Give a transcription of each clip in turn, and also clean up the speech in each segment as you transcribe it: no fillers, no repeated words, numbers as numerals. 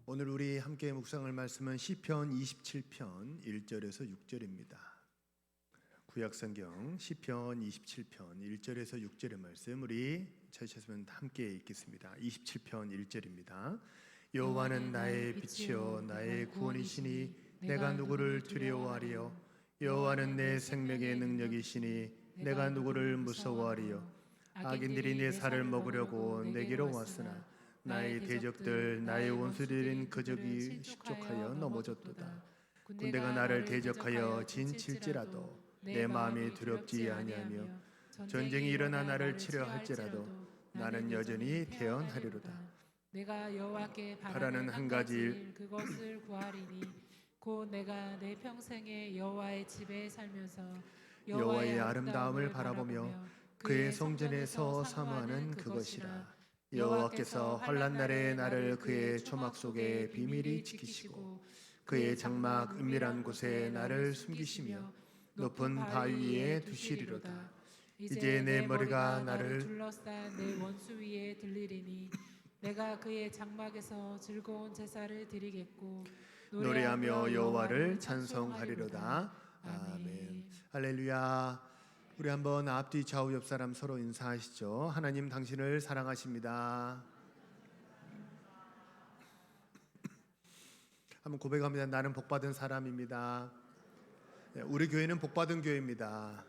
오늘 우리 함께 묵상할 말씀은 시편 27편 1절에서 6절입니다. 구약성경 시편 27편 1절에서 6절의 말씀 우리 찾으셨으면 함께 읽겠습니다. 27편 1절입니다. 여호와는 나의 빛이요 나의 구원이시니 내가 누구를 두려워하리요. 여호와는 내 생명의 능력이시니 내가 누구를 무서워하리요. 악인들이 내 살을 먹으려고 내게로 왔으나 나의 대적들 나의 원수들인 그적이 식족하여 넘어졌도다. 군대가 나를 대적하여 진칠지라도 내 마음이 두렵지 아니하며 전쟁이 일어나 나를 치려 할지라도 나는 여전히 태어나리로다. 내가 여호와께 바라는 한 가지 일 그것을 구하리니 곧 내가 내 평생에 여호와의 집에 살면서 여호와의 아름다움을 바라보며 그의 성전에서 사모하는 그것이라. 여호와께서 환난 날에 나를 그의 초막 속에 비밀히 지키시고 그의 장막 은밀한 곳에 나를 숨기시며 높은 바위 위에 두시리로다. 이제 내 머리가 나를 둘러싼 내 원수 위에 들리리니 내가 그의 장막에서 즐거운 제사를 드리겠고 노래하며 여호와를 찬송하리로다. 아멘. 할렐루야. 우리 한번 앞뒤 좌우 옆 사람 서로 인사하시죠. 하나님 당신을 사랑하십니다. 한번 고백합니다. 나는 복받은 사람입니다. 우리 교회는 복받은 교회입니다.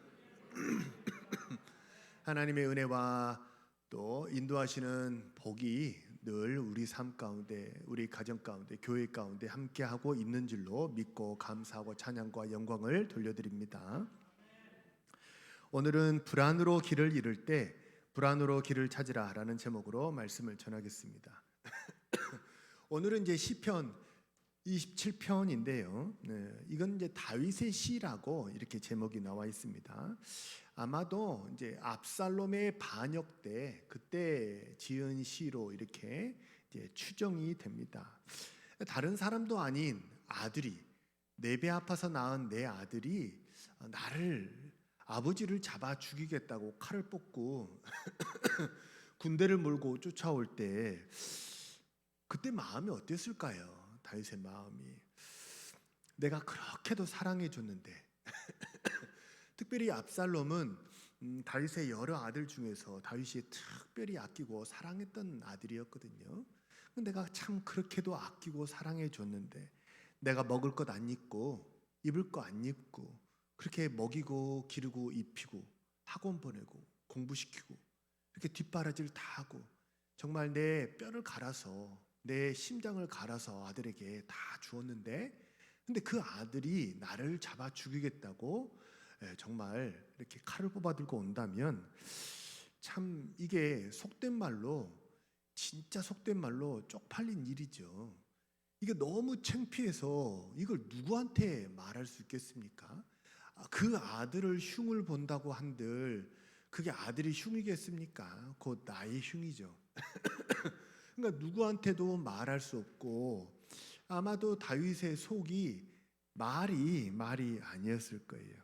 하나님의 은혜와 또 인도하시는 복이 늘 우리 삶 가운데, 우리 가정 가운데, 교회 가운데 함께하고 있는 줄로 믿고 감사하고 찬양과 영광을 돌려드립니다. 오늘은 불안으로 길을 잃을 때 불안으로 길을 찾으라 라는 제목으로 말씀을 전하겠습니다. 오늘은 이제 시편 27편인데요. 이건 이제 다윗의 시라고 이렇게 제목이 나와 있습니다. 아마도 이제 압살롬의 반역 때 그때 지은 시로 이렇게 이제 추정이 됩니다. 다른 사람도 아닌 아들이 내 배 아파서 낳은 내 아들이 나를 아버지를 잡아 죽이겠다고 칼을 뽑고 군대를 몰고 쫓아올 때 그때 마음이 어땠을까요? 다윗의 마음이. 내가 그렇게도 사랑해 줬는데 특별히 압살롬은 다윗의 여러 아들 중에서 다윗이 특별히 아끼고 사랑했던 아들이었거든요. 내가 참 그렇게도 아끼고 사랑해 줬는데 내가 먹을 것 안 입고 입을 거 안 입고 그렇게 먹이고 기르고 입히고 학원 보내고 공부시키고 이렇게 뒷바라지를 다 하고 정말 내 뼈를 갈아서 내 심장을 갈아서 아들에게 다 주었는데 근데 그 아들이 나를 잡아 죽이겠다고 정말 이렇게 칼을 뽑아 들고 온다면 참 이게 속된 말로 진짜 속된 말로 쪽팔린 일이죠. 이게 너무 창피해서 이걸 누구한테 말할 수 있겠습니까? 그 아들을 흉을 본다고 한들 그게 아들이 흉이겠습니까? 곧 나의 흉이죠. 그러니까 누구한테도 말할 수 없고 아마도 다윗의 속이 말이 아니었을 거예요.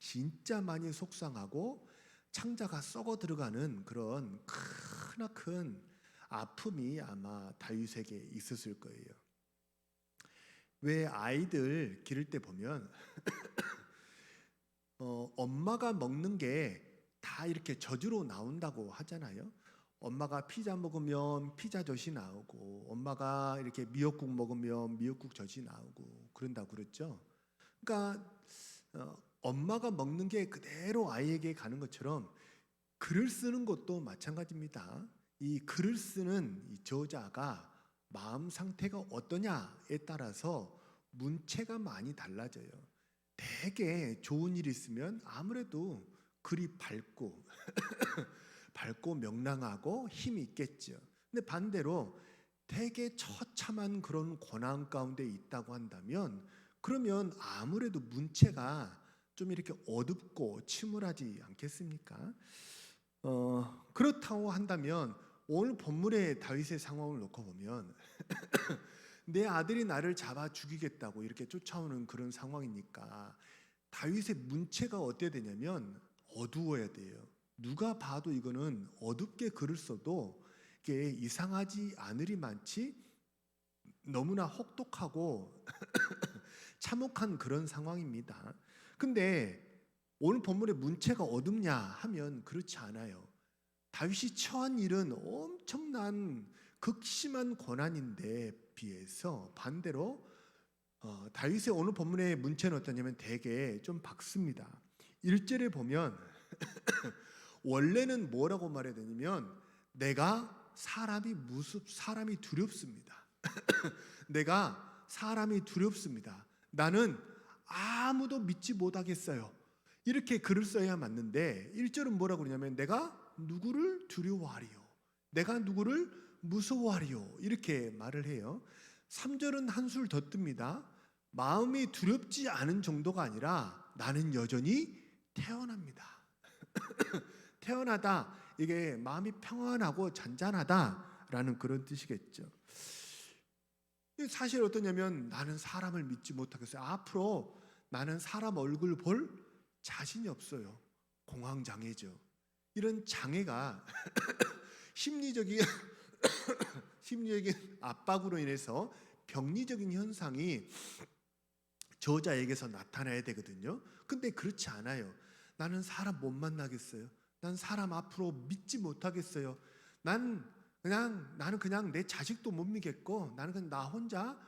진짜 많이 속상하고 창자가 썩어 들어가는 그런 크나큰 아픔이 아마 다윗에게 있었을 거예요. 왜 아이들 기를 때 보면 엄마가 먹는 게 다 이렇게 젖으로 나온다고 하잖아요. 엄마가 피자 먹으면 피자 젖이 나오고 엄마가 이렇게 미역국 먹으면 미역국 젖이 나오고 그런다고 그랬죠. 그러니까 엄마가 먹는 게 그대로 아이에게 가는 것처럼 글을 쓰는 것도 마찬가지입니다. 이 글을 쓰는 이 저자가 마음 상태가 어떠냐에 따라서 문체가 많이 달라져요. 되게 좋은 일이 있으면 아무래도 글이 밝고 밝고 명랑하고 힘이 있겠죠. 근데 반대로 되게 처참한 그런 고난 가운데 있다고 한다면 그러면 아무래도 문체가 좀 이렇게 어둡고 침울하지 않겠습니까? 그렇다고 한다면 오늘 본문의 다윗의 상황을 놓고 보면 내 아들이 나를 잡아 죽이겠다고 이렇게 쫓아오는 그런 상황이니까 다윗의 문체가 어때야 되냐면 어두워야 돼요. 누가 봐도 이거는 어둡게 글을 써도 이게 이상하지 않으리 많지 너무나 혹독하고 참혹한 그런 상황입니다. 근데 오늘 본문의 문체가 어둡냐 하면 그렇지 않아요. 다윗이 처한 일은 엄청난 극심한 고난인데 비해서 반대로 다윗의 오늘 본문의 문체는 어떠냐면 되게 좀 밝습니다. 1절에 보면 원래는 뭐라고 말해야 되냐면 내가 사람이 두렵습니다. 내가 사람이 두렵습니다. 나는 아무도 믿지 못하겠어요. 이렇게 글을 써야 맞는데 1절은 뭐라고 그러냐면 내가 누구를 두려워하리요. 내가 누구를 무서워하리요. 이렇게 말을 해요. 3절은 한술 더 뜹니다. 마음이 두렵지 않은 정도가 아니라 나는 여전히 태어납니다. 태어나다, 이게 마음이 평안하고 잔잔하다라는 그런 뜻이겠죠. 사실 어떠냐면 나는 사람을 믿지 못하겠어요. 앞으로 나는 사람 얼굴 볼 자신이 없어요. 공황장애죠. 이런 장애가 심리적인 압박으로 인해서 병리적인 현상이 저자에게서 나타나야 되거든요. 근데 그렇지 않아요. 나는 사람 못 만나겠어요. 난 사람 앞으로 믿지 못하겠어요. 나는 그냥 내 자식도 못 믿겠고 나는 그냥 나 혼자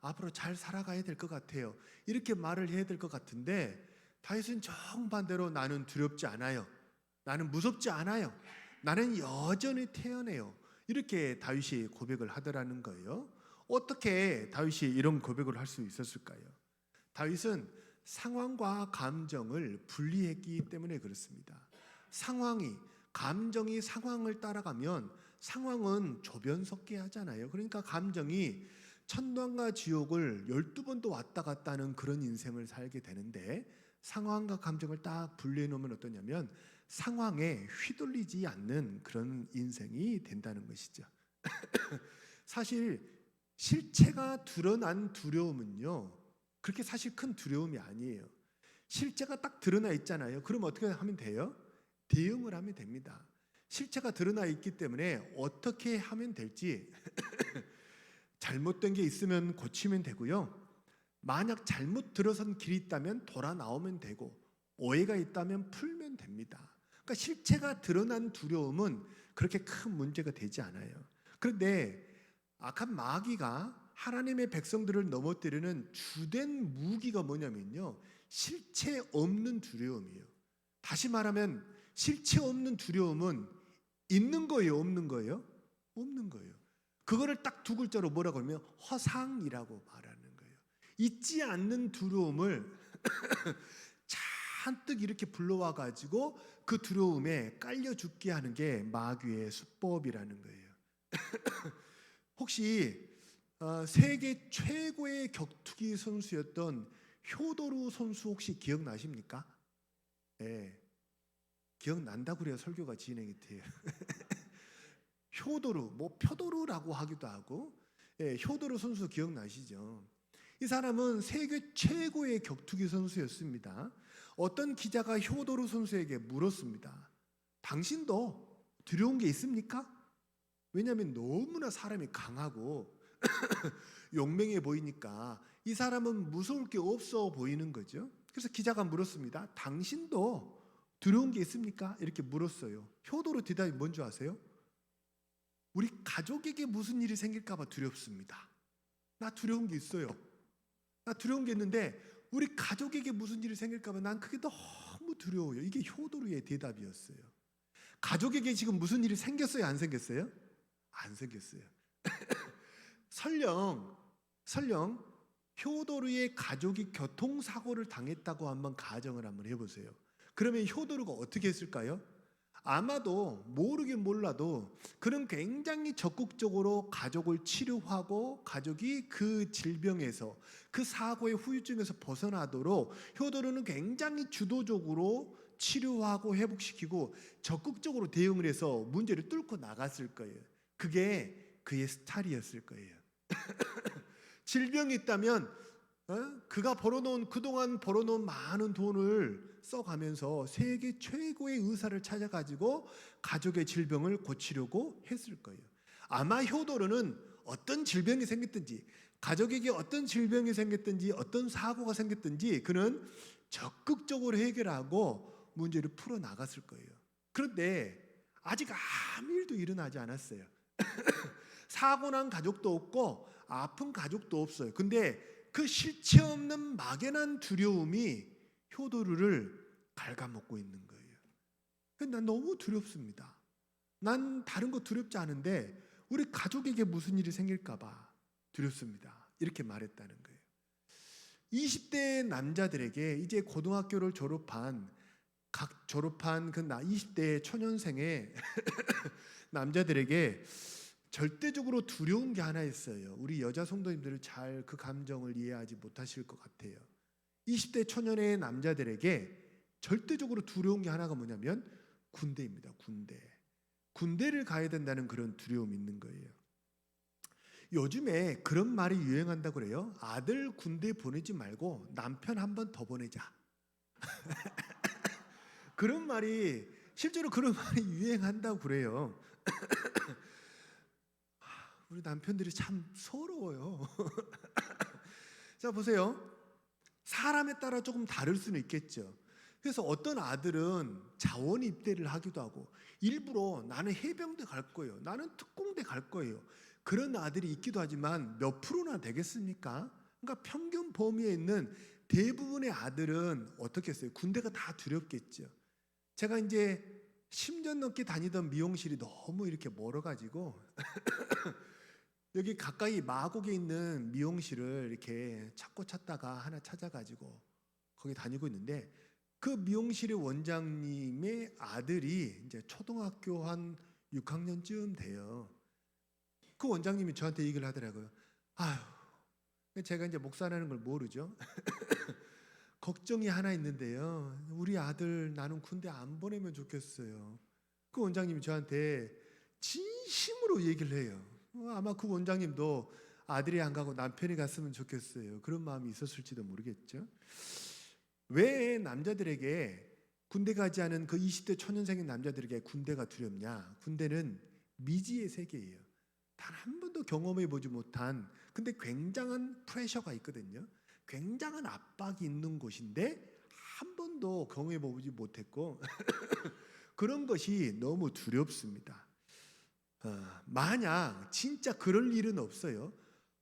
앞으로 잘 살아가야 될 것 같아요. 이렇게 말을 해야 될 것 같은데 다윗은 정반대로 나는 두렵지 않아요. 나는 무섭지 않아요. 나는 여전히 태어나요. 이렇게 다윗이 고백을 하더라는 거예요. 어떻게 다윗이 이런 고백을 할 수 있었을까요? 다윗은 상황과 감정을 분리했기 때문에 그렇습니다. 감정이 상황을 따라가면 상황은 조변석게 하잖아요. 그러니까 감정이 천당과 지옥을 12번도 왔다 갔다 하는 그런 인생을 살게 되는데 상황과 감정을 딱 분리해 놓으면 어떠냐면 상황에 휘둘리지 않는 그런 인생이 된다는 것이죠. 사실 실체가 드러난 두려움은요, 그렇게 사실 큰 두려움이 아니에요. 실체가 딱 드러나 있잖아요. 그럼 어떻게 하면 돼요? 대응을 하면 됩니다. 실체가 드러나 있기 때문에 어떻게 하면 될지 잘못된 게 있으면 고치면 되고요. 만약 잘못 들어선 길이 있다면 돌아 나오면 되고 오해가 있다면 풀면 됩니다. 그러니까 실체가 드러난 두려움은 그렇게 큰 문제가 되지 않아요. 그런데 악한 마귀가 하나님의 백성들을 넘어뜨리는 주된 무기가 뭐냐면요, 실체 없는 두려움이에요. 다시 말하면 실체 없는 두려움은 있는 거예요, 없는 거예요? 없는 거예요. 그거를 딱 두 글자로 뭐라고 하면 허상이라고 말하는 거예요. 있지 않는 두려움을 잔뜩 이렇게 불러와 가지고 그 두려움에 깔려 죽게 하는 게 마귀의 수법이라는 거예요. 혹시 세계 최고의 격투기 선수였던 효도르 선수 혹시 기억나십니까? 네, 기억난다고 그래야 설교가 진행이 돼요. 효도르, 뭐 표도르라고 하기도 하고, 효도르 선수 기억나시죠? 이 사람은 세계 최고의 격투기 선수였습니다. 어떤 기자가 효도르 선수에게 물었습니다. 당신도 두려운 게 있습니까? 왜냐하면 너무나 사람이 강하고 용맹해 보이니까 이 사람은 무서울 게 없어 보이는 거죠. 그래서 기자가 물었습니다. 당신도 두려운 게 있습니까? 이렇게 물었어요. 효도르 대답이 뭔지 아세요? 우리 가족에게 무슨 일이 생길까 봐 두렵습니다. 나 두려운 게 있어요. 나 두려운 게 있는데 우리 가족에게 무슨 일이 생길까 봐 난 그게 너무 두려워요. 이게 효도르의 대답이었어요. 가족에게 지금 무슨 일이 생겼어요? 안 생겼어요? 안 생겼어요. 설령 효도르의 가족이 교통사고를 당했다고 한번 가정을 한번 해보세요. 그러면 효도르가 어떻게 했을까요? 아마도 모르긴 몰라도 그는 굉장히 적극적으로 가족을 치료하고 가족이 그 질병에서 그 사고의 후유증에서 벗어나도록 효도르는 굉장히 주도적으로 치료하고 회복시키고 적극적으로 대응을 해서 문제를 뚫고 나갔을 거예요. 그게 그의 스타일이었을 거예요. 질병이 있다면 그가 그동안 벌어놓은 많은 돈을 써가면서 세계 최고의 의사를 찾아가지고 가족의 질병을 고치려고 했을 거예요. 아마 효도르는 어떤 질병이 생겼든지, 가족에게 어떤 질병이 생겼든지, 어떤 사고가 생겼든지 그는 적극적으로 해결하고 문제를 풀어 나갔을 거예요. 그런데 아직 아무 일도 일어나지 않았어요. 사고 난 가족도 없고 아픈 가족도 없어요. 근데 그 실체 없는 막연한 두려움이 효도르를 갉아먹고 있는 거예요. 난 너무 두렵습니다. 난 다른 거 두렵지 않은데 우리 가족에게 무슨 일이 생길까 봐 두렵습니다. 이렇게 말했다는 거예요. 20대 남자들에게 이제 고등학교를 졸업한 그 20대 초년생의 남자들에게 절대적으로 두려운 게 하나 있어요. 우리 여자 성도님들은 잘 그 감정을 이해하지 못하실 것 같아요. 20대 초년의 남자들에게 절대적으로 두려운 게 하나가 뭐냐면 군대입니다. 군대를 가야 된다는 그런 두려움이 있는 거예요. 요즘에 그런 말이 유행한다고 그래요. 아들 군대 보내지 말고 남편 한 번 더 보내자. 그런 말이 실제로 그런 말이 유행한다고 그래요. 우리 남편들이 참 서러워요. 자, 보세요. 사람에 따라 조금 다를 수는 있겠죠. 그래서 어떤 아들은 자원 입대를 하기도 하고 일부러 나는 해병대 갈 거예요. 나는 특공대 갈 거예요. 그런 아들이 있기도 하지만 몇 프로나 되겠습니까? 그러니까 평균 범위에 있는 대부분의 아들은 어떻게 했어요? 군대가 다 두렵겠죠. 제가 이제 10년 넘게 다니던 미용실이 너무 이렇게 멀어가지고 여기 가까이 마곡에 있는 미용실을 이렇게 찾다가 하나 찾아가지고 거기 다니고 있는데 그 미용실의 원장님의 아들이 이제 초등학교 한 6학년쯤 돼요. 그 원장님이 저한테 얘기를 하더라고요. 아휴, 제가 이제 목사라는 걸 모르죠. 걱정이 하나 있는데요. 우리 아들 나는 군대 안 보내면 좋겠어요. 그 원장님이 저한테 진심으로 얘기를 해요. 아마 그 원장님도 아들이 안 가고 남편이 갔으면 좋겠어요. 그런 마음이 있었을지도 모르겠죠. 왜 남자들에게 군대 가지 않은 그 20대 초년생의 남자들에게 군대가 두렵냐? 군대는 미지의 세계예요. 단 한 번도 경험해 보지 못한, 근데 굉장한 프레셔가 있거든요. 굉장한 압박이 있는 곳인데 한 번도 경험해 보지 못했고 그런 것이 너무 두렵습니다. 만약 진짜 그럴 일은 없어요.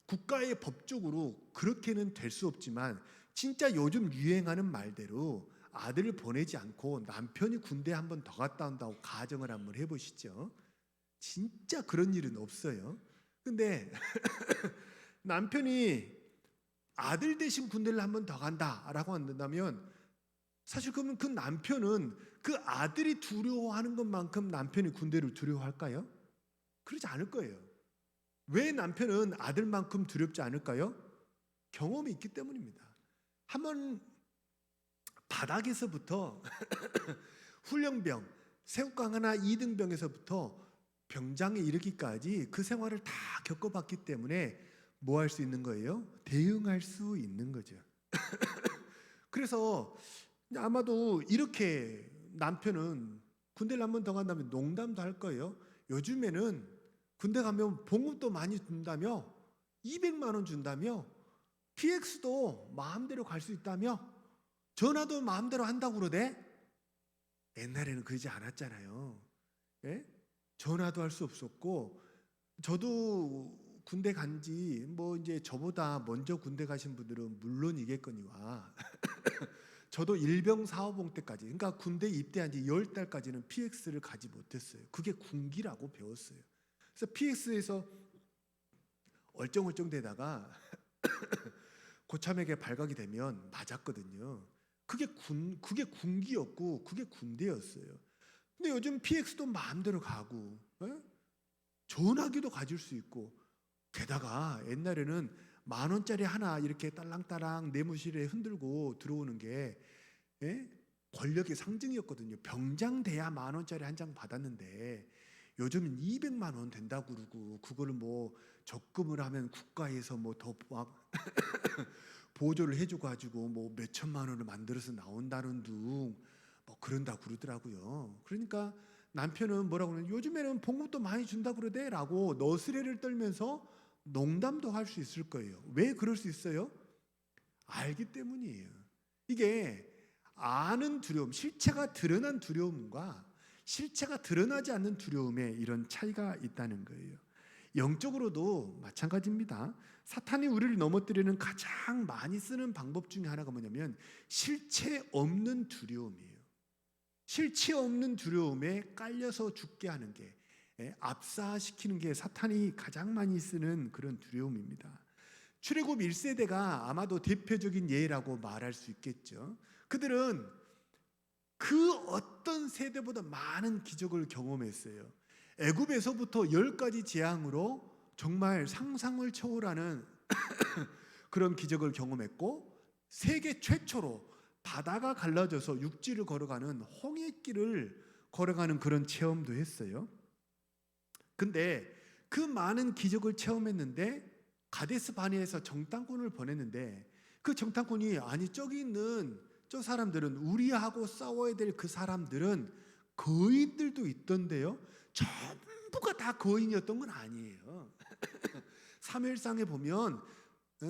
국가의 법적으로 그렇게는 될 수 없지만 진짜 요즘 유행하는 말대로 아들을 보내지 않고 남편이 군대 한 번 더 갔다 온다고 가정을 한번 해보시죠. 진짜 그런 일은 없어요. 근데 남편이 아들 대신 군대를 한 번 더 간다라고 한다면 사실 그러면 그 남편은 그 아들이 두려워하는 것만큼 남편이 군대를 두려워할까요? 그러지 않을 거예요. 왜 남편은 아들만큼 두렵지 않을까요? 경험이 있기 때문입니다. 한번 바닥에서부터 훈련병, 새우깡 하나 2등병에서부터 병장에 이르기까지 그 생활을 다 겪어봤기 때문에 뭐 할 수 있는 거예요? 대응할 수 있는 거죠. 그래서 아마도 이렇게 남편은 군대를 한 번 더 간다면 농담도 할 거예요. 요즘에는 군대 가면 봉급도 많이 준다며, 200만 원 준다며, PX도 마음대로 갈 수 있다며, 전화도 마음대로 한다고 그러대. 옛날에는 그러지 않았잖아요. 예? 전화도 할 수 없었고, 저도 군대 간지 뭐 이제 저보다 먼저 군대 가신 분들은 물론이겠거니와 저도 일병 사호봉 때까지, 그러니까 군대 입대한 지 10달까지는 PX를 가지 못했어요. 그게 군기라고 배웠어요. 그래서 PX에서 얼쩡얼쩡 되다가 고참에게 발각이 되면 맞았거든요. 그게 군기였고 그게 군대였어요. 근데 요즘 PX도 마음대로 가고, 전화기도 가질 수 있고, 게다가 옛날에는 10,000원짜리 하나 이렇게 딸랑딸랑 내무실에 흔들고 들어오는 게 권력의 상징이었거든요. 병장 돼야 10,000원짜리 한 장 받았는데 요즘은 200만 원 된다고 그러고, 그거를 뭐 적금을 하면 국가에서 뭐 더 보조를 해주고 가지고 뭐 몇천만 원을 만들어서 나온다는 둥 뭐 그런다 그러더라고요. 그러니까 남편은 뭐라고 그러냐, 요즘에는 봉급도 많이 준다 그러대라고 너스레를 떨면서 농담도 할 수 있을 거예요. 왜 그럴 수 있어요? 알기 때문이에요. 이게 아는 두려움, 실체가 드러난 두려움과 실체가 드러나지 않는 두려움에 이런 차이가 있다는 거예요. 영적으로도 마찬가지입니다. 사탄이 우리를 넘어뜨리는 가장 많이 쓰는 방법 중에 하나가 뭐냐면 실체 없는 두려움이에요. 실체 없는 두려움에 깔려서 죽게 하는 게, 압사시키는 게 사탄이 가장 많이 쓰는 그런 두려움입니다. 출애굽 1세대가 아마도 대표적인 예라고 말할 수 있겠죠. 그들은 그 어떤 세대보다 많은 기적을 경험했어요. 애굽에서부터 10가지 재앙으로 정말 상상을 초월하는 그런 기적을 경험했고, 세계 최초로 바다가 갈라져서 육지를 걸어가는 홍해길을 걸어가는 그런 체험도 했어요. 근데 그 많은 기적을 체험했는데 가데스 바네에서 정탐꾼을 보냈는데, 그 정탐꾼이 아니 저기 있는 저 사람들은 우리하고 싸워야 될 그 사람들은 거인들도 있던데요, 전부가 다 거인이었던 건 아니에요. 사무엘상에 보면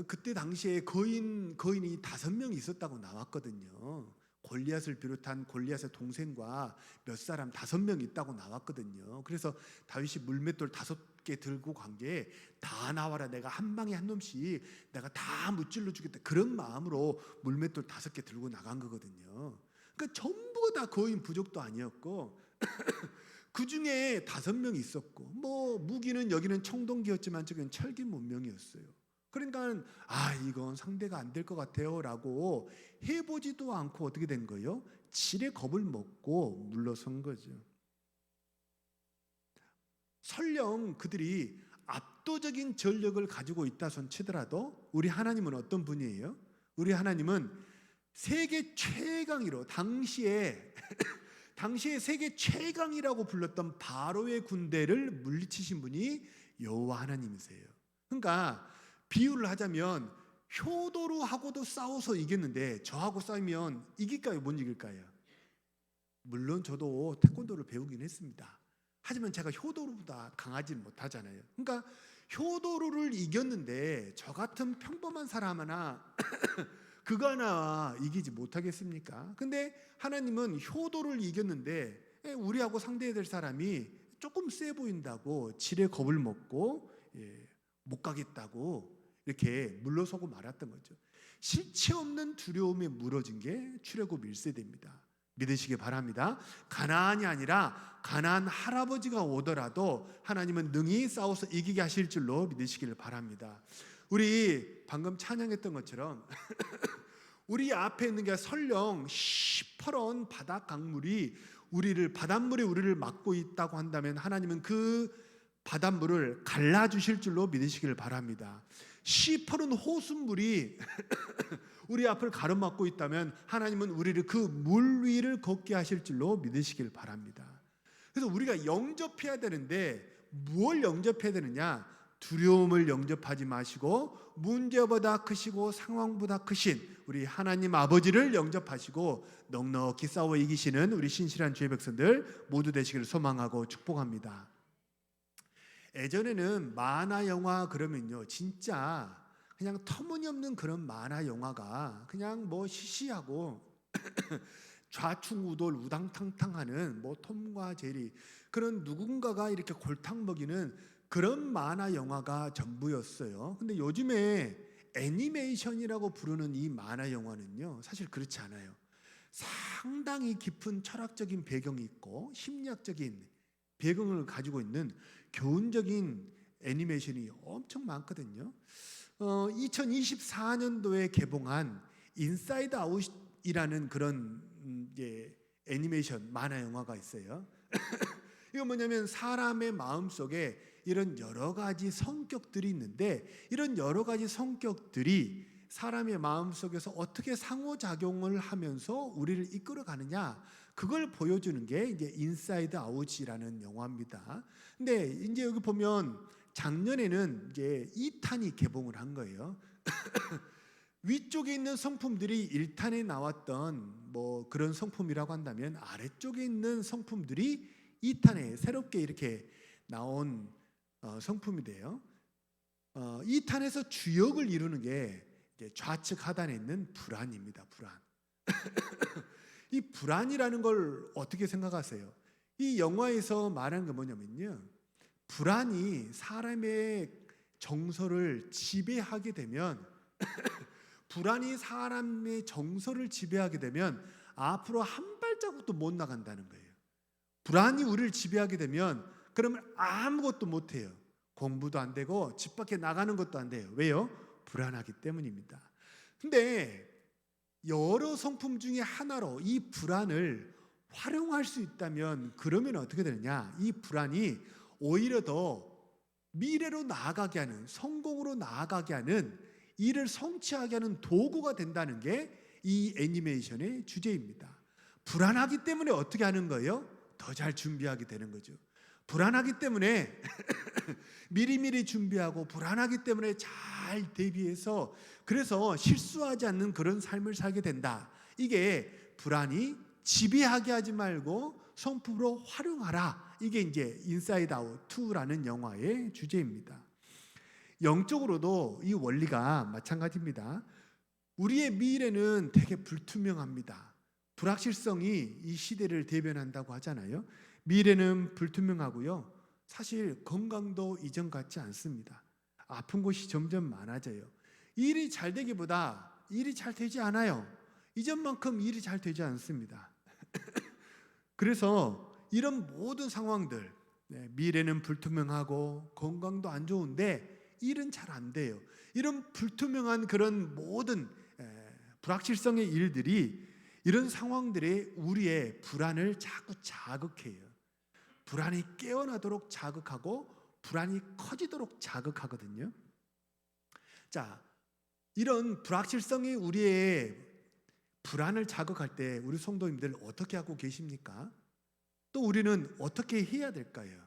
그때 당시에 거인이 5명 있었다고 나왔거든요. 골리앗을 비롯한 골리앗의 동생과 몇 사람 5명 있다고 나왔거든요. 그래서 다윗이 물맷돌 5개 들고 간 게 다 나와라, 내가 한 방에 한 놈씩 내가 다 무찔러 주겠다, 그런 마음으로 물맷돌 5개 들고 나간 거거든요. 그러니까 전부 다 거인 부족도 아니었고 그 중에 5명 있었고, 뭐 무기는 여기는 청동기였지만 저기는 철기 문명이었어요. 그러니까 이건 상대가 안 될 것 같아요 라고 해보지도 않고 어떻게 된 거예요? 질의 겁을 먹고 물러선 거죠. 설령 그들이 압도적인 전력을 가지고 있다 손 치더라도 우리 하나님은 어떤 분이에요? 우리 하나님은 세계 최강이로 당시에 세계 최강이라고 불렀던 바로의 군대를 물리치신 분이 여호와 하나님이세요. 그러니까 비유를 하자면 효도루하고도 싸워서 이겼는데 저하고 싸우면 이길까요? 못 이길까요? 물론 저도 태권도를 배우긴 했습니다. 하지만 제가 효도루보다 강하지는 못하잖아요. 그러니까 효도루를 이겼는데 저 같은 평범한 사람 하나 그거 하나 이기지 못하겠습니까? 근데 하나님은 효도를 이겼는데 우리하고 상대해야 될 사람이 조금 세 보인다고 질의 겁을 먹고 못 가겠다고 이렇게 물러서고 말았던 거죠. 실체 없는 두려움에 무너진 게 출애굽 1세대입니다. 믿으시기 바랍니다. 가나안이 아니라 가나안 할아버지가 오더라도 하나님은 능히 싸워서 이기게 하실 줄로 믿으시기를 바랍니다. 우리 방금 찬양했던 것처럼 우리 앞에 있는 게 설령 시퍼런 바다 강물이 바닷물이 우리를 막고 있다고 한다면 하나님은 그 바닷물을 갈라주실 줄로 믿으시기를 바랍니다. 시퍼런 호수물이 우리 앞을 가로막고 있다면 하나님은 우리를 그 물 위를 걷게 하실 줄로 믿으시길 바랍니다. 그래서 우리가 영접해야 되는데 무엇을 영접해야 되느냐? 두려움을 영접하지 마시고 문제보다 크시고 상황보다 크신 우리 하나님 아버지를 영접하시고 넉넉히 싸워 이기시는 우리 신실한 주의 백성들 모두 되시기를 소망하고 축복합니다. 예전에는 만화 영화 그러면요 진짜 그냥 터무니없는 그런 만화 영화가 그냥 뭐 시시하고 좌충우돌 우당탕탕하는 뭐 톰과 제리 그런 누군가가 이렇게 골탕 먹이는 그런 만화 영화가 전부였어요. 근데 요즘에 애니메이션이라고 부르는 이 만화 영화는요 사실 그렇지 않아요. 상당히 깊은 철학적인 배경이 있고 심리학적인 배경을 가지고 있는 교훈적인 애니메이션이 엄청 많거든요. 2024년도에 개봉한 인사이드 아웃이라는 그런 애니메이션 만화 영화가 있어요. 이건 뭐냐면 사람의 마음속에 이런 여러 가지 성격들이 있는데 이런 여러 가지 성격들이 사람의 마음속에서 어떻게 상호작용을 하면서 우리를 이끌어 가느냐 그걸 보여주는 게 이제 인사이드 아웃이라는 영화입니다. 근데 이제 여기 보면 작년에는 이제 2탄이 개봉을 한 거예요. 위쪽에 있는 성품들이 1탄에 나왔던 뭐 그런 성품이라고 한다면 아래쪽에 있는 성품들이 2탄에 새롭게 이렇게 나온 성품이 돼요. 이 탄에서 주역을 이루는 게 이제 좌측 하단에 있는 불안입니다. 불안. 이 불안이라는 걸 어떻게 생각하세요? 이 영화에서 말하는 게 뭐냐면요, 불안이 사람의 정서를 지배하게 되면 불안이 사람의 정서를 지배하게 되면 앞으로 한 발자국도 못 나간다는 거예요. 불안이 우리를 지배하게 되면 그러면 아무것도 못 해요. 공부도 안 되고 집 밖에 나가는 것도 안 돼요. 왜요? 불안하기 때문입니다. 근데 여러 성품 중에 하나로 이 불안을 활용할 수 있다면 그러면 어떻게 되느냐? 이 불안이 오히려 더 미래로 나아가게 하는, 성공으로 나아가게 하는, 이를 성취하게 하는 도구가 된다는 게 이 애니메이션의 주제입니다. 불안하기 때문에 어떻게 하는 거예요? 더 잘 준비하게 되는 거죠. 불안하기 때문에 미리미리 준비하고, 불안하기 때문에 잘 대비해서, 그래서 실수하지 않는 그런 삶을 살게 된다. 이게 불안이 지배하게 하지 말고 성품으로 활용하라. 이게 이제 인사이드 아웃 2라는 영화의 주제입니다. 영적으로도 이 원리가 마찬가지입니다. 우리의 미래는 되게 불투명합니다. 불확실성이 이 시대를 대변한다고 하잖아요. 미래는 불투명하고요. 사실 건강도 이전 같지 않습니다. 아픈 곳이 점점 많아져요. 일이 잘 되기보다 일이 잘 되지 않아요. 이전만큼 일이 잘 되지 않습니다. 그래서 이런 모든 상황들, 미래는 불투명하고 건강도 안 좋은데 일은 잘 안 돼요. 이런 불투명한 그런 모든 불확실성의 일들이, 이런 상황들이 우리의 불안을 자꾸 자극해요. 불안이 깨어나도록 자극하고 불안이 커지도록 자극하거든요. 자, 이런 불확실성이 우리의 불안을 자극할 때 우리 성도님들 어떻게 하고 계십니까? 또 우리는 어떻게 해야 될까요?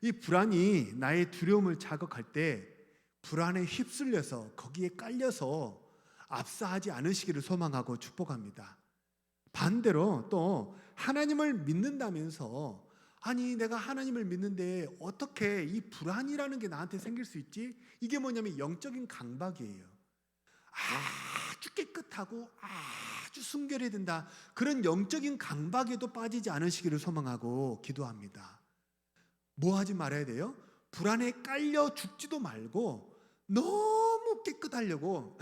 이 불안이 나의 두려움을 자극할 때 불안에 휩쓸려서 거기에 깔려서 압사하지 않으시기를 소망하고 축복합니다. 반대로 또 하나님을 믿는다면서, 아니 내가 하나님을 믿는데 어떻게 이 불안이라는 게 나한테 생길 수 있지? 이게 뭐냐면 영적인 강박이에요. 아주 깨끗하고 아주 순결해야 된다, 그런 영적인 강박에도 빠지지 않으시기를 소망하고 기도합니다. 뭐 하지 말아야 돼요? 불안에 깔려 죽지도 말고 너무 깨끗하려고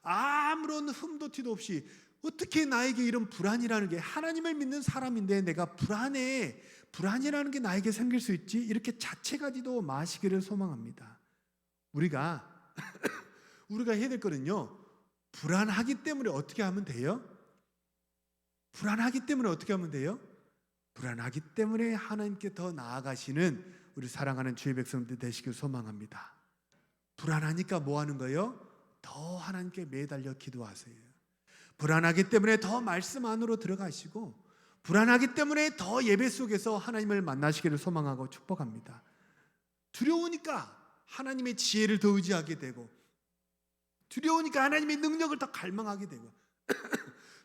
아무런 흠도 티도 없이, 어떻게 나에게 이런 불안이라는 게, 하나님을 믿는 사람인데 내가 불안이라는 게 나에게 생길 수 있지? 이렇게 자책하지도 마시기를 소망합니다. 우리가 해야 될 거는요, 불안하기 때문에 어떻게 하면 돼요? 불안하기 때문에 어떻게 하면 돼요? 불안하기 때문에 하나님께 더 나아가시는 우리 사랑하는 주의 백성들 되시길 소망합니다. 불안하니까 뭐 하는 거예요? 더 하나님께 매달려 기도하세요. 불안하기 때문에 더 말씀 안으로 들어가시고, 불안하기 때문에 더 예배 속에서 하나님을 만나시기를 소망하고 축복합니다. 두려우니까 하나님의 지혜를 더 의지하게 되고, 두려우니까 하나님의 능력을 더 갈망하게 되고,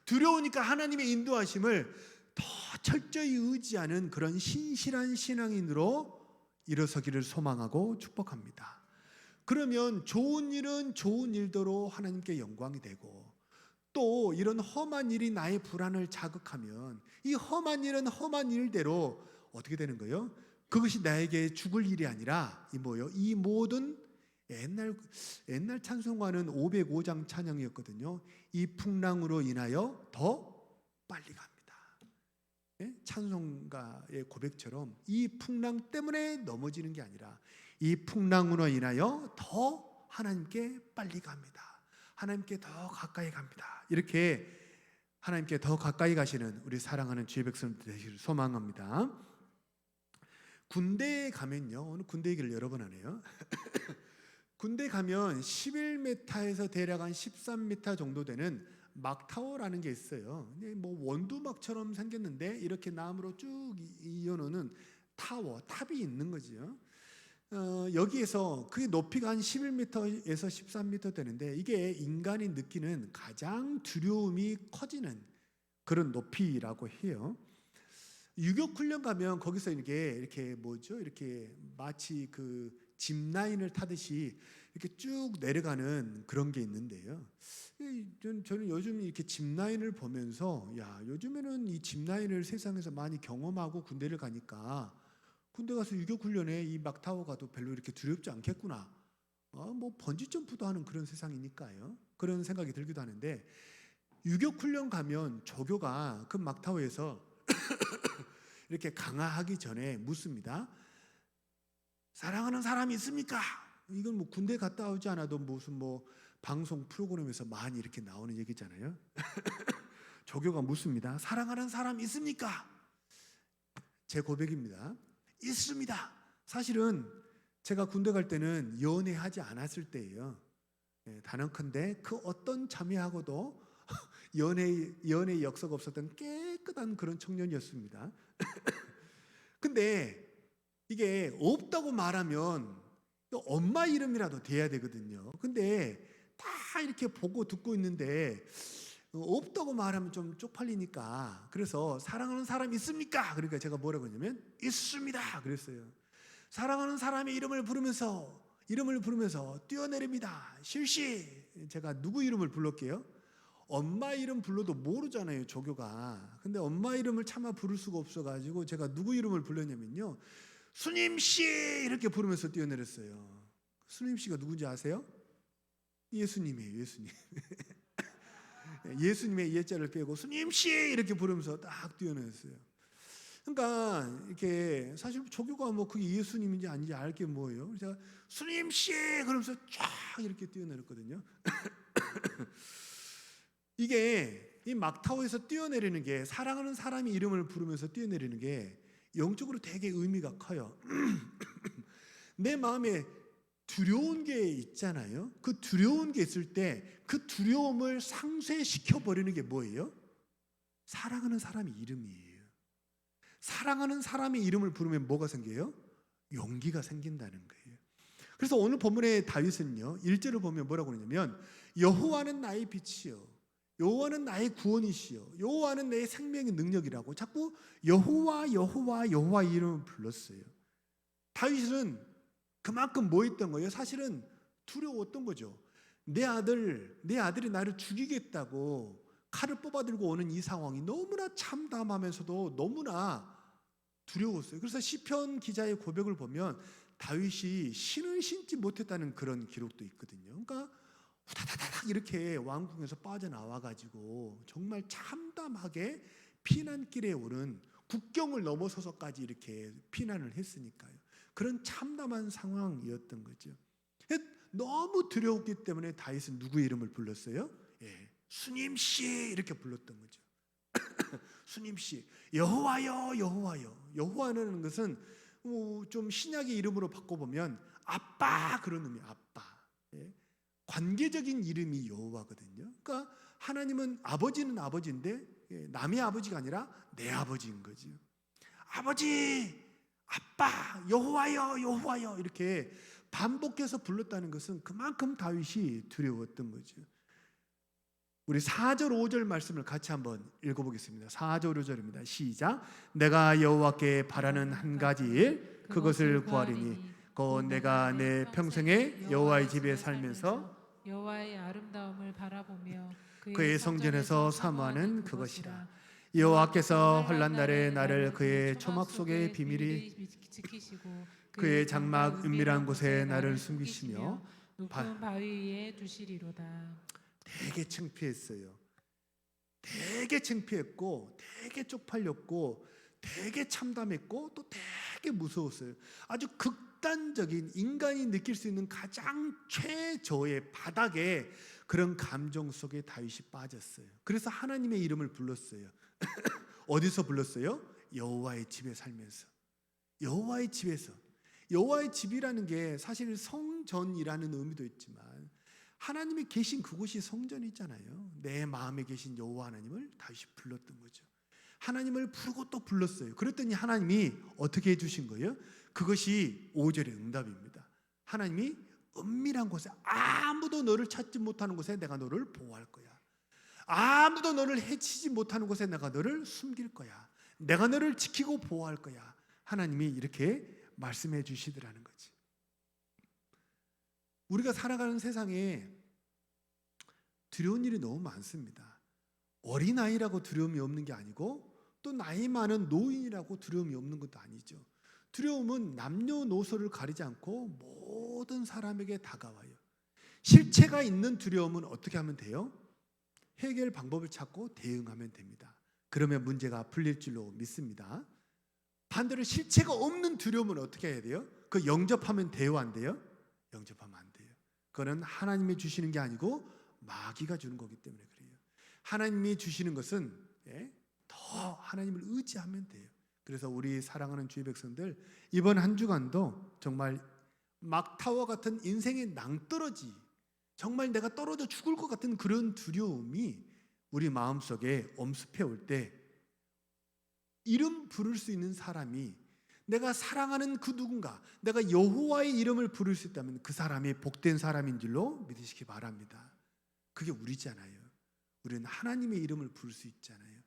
두려우니까 하나님의 인도하심을 더 철저히 의지하는 그런 신실한 신앙인으로 일어서기를 소망하고 축복합니다. 그러면 좋은 일은 좋은 일대로 하나님께 영광이 되고, 또 이런 험한 일이 나의 불안을 자극하면 이 험한 일은 험한 일대로 어떻게 되는 거예요? 그것이 나에게 죽을 일이 아니라 이 모든 옛날 찬송가는 505장 찬양이었거든요. 이 풍랑으로 인하여 더 빨리 갑니다. 찬송가의 고백처럼 이 풍랑 때문에 넘어지는 게 아니라 이 풍랑으로 인하여 더 하나님께 빨리 갑니다. 하나님께 더 가까이 갑니다. 이렇게 하나님께 더 가까이 가시는 우리 사랑하는 주의 백성들 되시길 소망합니다. 군대에 가면요, 오늘 군대 얘기를 여러 번 하네요. 군대 가면 11m에서 대략 한 13m 정도 되는 막타워라는 게 있어요. 뭐 원두막처럼 생겼는데 이렇게 나무로 쭉 이어놓는 탑이 있는 거죠. 여기에서 그게 높이가 한 11m에서 13m 되는데, 이게 인간이 느끼는 가장 두려움이 커지는 그런 높이라고 해요. 유격 훈련 가면 거기서 이렇게 마치 그 짚라인을 타듯이 이렇게 쭉 내려가는 그런 게 있는데요. 저는 요즘 이렇게 짚라인을 보면서 야, 요즘에는 이 짚라인을 세상에서 많이 경험하고 군대를 가니까 군대 가서 유격 훈련에 이 막타워 가도 별로 이렇게 두렵지 않겠구나. 뭐 번지 점프도 하는 그런 세상이니까요. 그런 생각이 들기도 하는데 유격 훈련 가면 조교가 그 막타워에서 이렇게 강화하기 전에 묻습니다. 사랑하는 사람이 있습니까? 이건 뭐 군대 갔다 오지 않아도 무슨 뭐 방송 프로그램에서 많이 이렇게 나오는 얘기잖아요. 조교가 묻습니다. 사랑하는 사람 있습니까? 제 고백입니다. 있습니다. 사실은 제가 군대 갈 때는 연애하지 않았을 때예요. 단언컨대 그 어떤 자매하고도 연애 역사가 없었던 깨끗한 그런 청년이었습니다. 근데 이게 없다고 말하면 또 엄마 이름이라도 돼야 되거든요. 근데 다 이렇게 보고 듣고 있는데 없다고 말하면 좀 쪽팔리니까 그래서 사랑하는 사람 있습니까? 그러니까 제가 뭐라고 했냐면 있습니다 그랬어요. 사랑하는 사람의 이름을 부르면서 뛰어내립니다. 실시. 제가 누구 이름을 불렀게요? 엄마 이름 불러도 모르잖아요, 조교가. 근데 엄마 이름을 차마 부를 수가 없어가지고 제가 누구 이름을 불렀냐면요, 수님씨 이렇게 부르면서 뛰어내렸어요. 수님씨가 누군지 아세요? 예수님이에요. 예수님. 예수님의 예자를 빼고 수님씨 이렇게 부르면서 딱 뛰어내렸어요. 그러니까 이렇게 사실 조교가 뭐 그게 예수님인지 아닌지 알 게 뭐예요? 제가 수님씨 그러면서 쫙 이렇게 뛰어내렸거든요. 이게 이 막타워에서 뛰어내리는 게, 사랑하는 사람의 이름을 부르면서 뛰어내리는 게 영적으로 되게 의미가 커요. 내 마음에 두려운 게 있잖아요. 그 두려운 게 있을 때 그 두려움을 상쇄시켜 버리는 게 뭐예요? 사랑하는 사람의 이름이에요. 사랑하는 사람의 이름을 부르면 뭐가 생겨요? 용기가 생긴다는 거예요. 그래서 오늘 본문의 다윗은요, 1절을 보면 뭐라고 그러냐면 여호와는 나의 빛이요, 여호와는 나의 구원이시요, 여호와는 내 생명의 능력이라고 자꾸 여호와 이름을 불렀어요. 다윗은 그만큼 뭐 했던 거예요? 사실은 두려웠던 거죠. 내 아들이 나를 죽이겠다고 칼을 뽑아들고 오는 이 상황이 너무나 참담하면서도 너무나 두려웠어요. 그래서 시편 기자의 고백을 보면 다윗이 신을 신지 못했다는 그런 기록도 있거든요. 그러니까 후다다닥 이렇게 왕궁에서 빠져나와가지고 정말 참담하게 피난길에 오른, 국경을 넘어서서까지 이렇게 피난을 했으니까요. 그런 참담한 상황이었던 거죠. 너무 두려웠기 때문에 다윗은 누구의 이름을 불렀어요? 수님씨 이렇게 불렀던 거죠. 수님씨, 여호와여. 여호와는 것은 좀 신약의 이름으로 바꿔보면 아빠, 그런 의미. 아빠. 관계적인 이름이 여호와거든요. 그러니까 하나님은 아버지는 아버지인데 남의 아버지가 아니라 내 아버지인 거죠. 아버지, 아빠, 여호와여 이렇게 반복해서 불렀다는 것은 그만큼 다윗이 두려웠던 거죠. 우리 4절 5절 말씀을 같이 한번 읽어보겠습니다. 4절 5절입니다. 시작. 내가 여호와께 바라는 한 가지 일, 그것을 구하리니 곧 내가 내 평생에 여호와의 집에 살면서 여호와의 아름다움을 바라보며 그의 성전에서 사모하는 그것이라. 여호와께서 환난 날에 나를 그의 초막 속의 비밀이 지키시고 그의 장막 은밀한 곳에 나를 숨기시며 높은 바위 위에 두시리로다. 되게 창피했어요. 되게 창피했고 되게 쪽팔렸고 되게 참담했고 또 되게 무서웠어요. 아주 극단적인, 인간이 느낄 수 있는 가장 최저의 바닥에 그런 감정 속에 다윗이 빠졌어요. 그래서 하나님의 이름을 불렀어요. 어디서 불렀어요? 여호와의 집에 살면서. 여호와의 집에서. 여호와의 집이라는 게 사실 성전이라는 의미도 있지만 하나님이 계신 그곳이 성전이잖아요. 내 마음에 계신 여호와 하나님을 다윗이 불렀던 거죠. 하나님을 부르고 또 불렀어요. 그랬더니 하나님이 어떻게 해주신 거예요? 그것이 5절의 응답입니다. 하나님이 은밀한 곳에, 아무도 너를 찾지 못하는 곳에 내가 너를 보호할 거야. 아무도 너를 해치지 못하는 곳에 내가 너를 숨길 거야. 내가 너를 지키고 보호할 거야. 하나님이 이렇게 말씀해 주시더라는 거지. 우리가 살아가는 세상에 두려운 일이 너무 많습니다. 어린아이라고 두려움이 없는 게 아니고 또 나이 많은 노인이라고 두려움이 없는 것도 아니죠. 두려움은 남녀노소를 가리지 않고 모든 사람에게 다가와요. 실체가 있는 두려움은 어떻게 하면 돼요? 해결 방법을 찾고 대응하면 됩니다. 그러면 문제가 풀릴 줄로 믿습니다. 반대로 실체가 없는 두려움은 어떻게 해야 돼요? 그 영접하면 돼요, 안 돼요? 영접하면 안 돼요. 그거는 하나님이 주시는 게 아니고 마귀가 주는 거기 때문에 그래요. 하나님이 주시는 것은 더 하나님을 의지하면 돼요. 그래서 우리 사랑하는 주의 백성들, 이번 한 주간도 정말 막타와 같은 인생의 낭떠러지, 정말 내가 떨어져 죽을 것 같은 그런 두려움이 우리 마음속에 엄습해 올 때 이름 부를 수 있는 사람이, 내가 사랑하는 그 누군가, 내가 여호와의 이름을 부를 수 있다면 그 사람이 복된 사람인 줄로 믿으시기 바랍니다. 그게 우리잖아요. 우리는 하나님의 이름을 부를 수 있잖아요.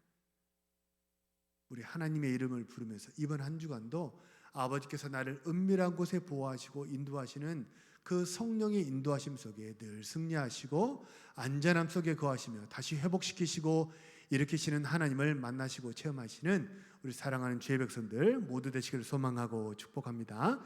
우리 하나님의 이름을 부르면서 이번 한 주간도 아버지께서 나를 은밀한 곳에 보호하시고 인도하시는 그 성령의 인도하심 속에 늘 승리하시고 안전함 속에 거하시며 다시 회복시키시고 일으키시는 하나님을 만나시고 체험하시는 우리 사랑하는 주의 백성들 모두 되시기를 소망하고 축복합니다.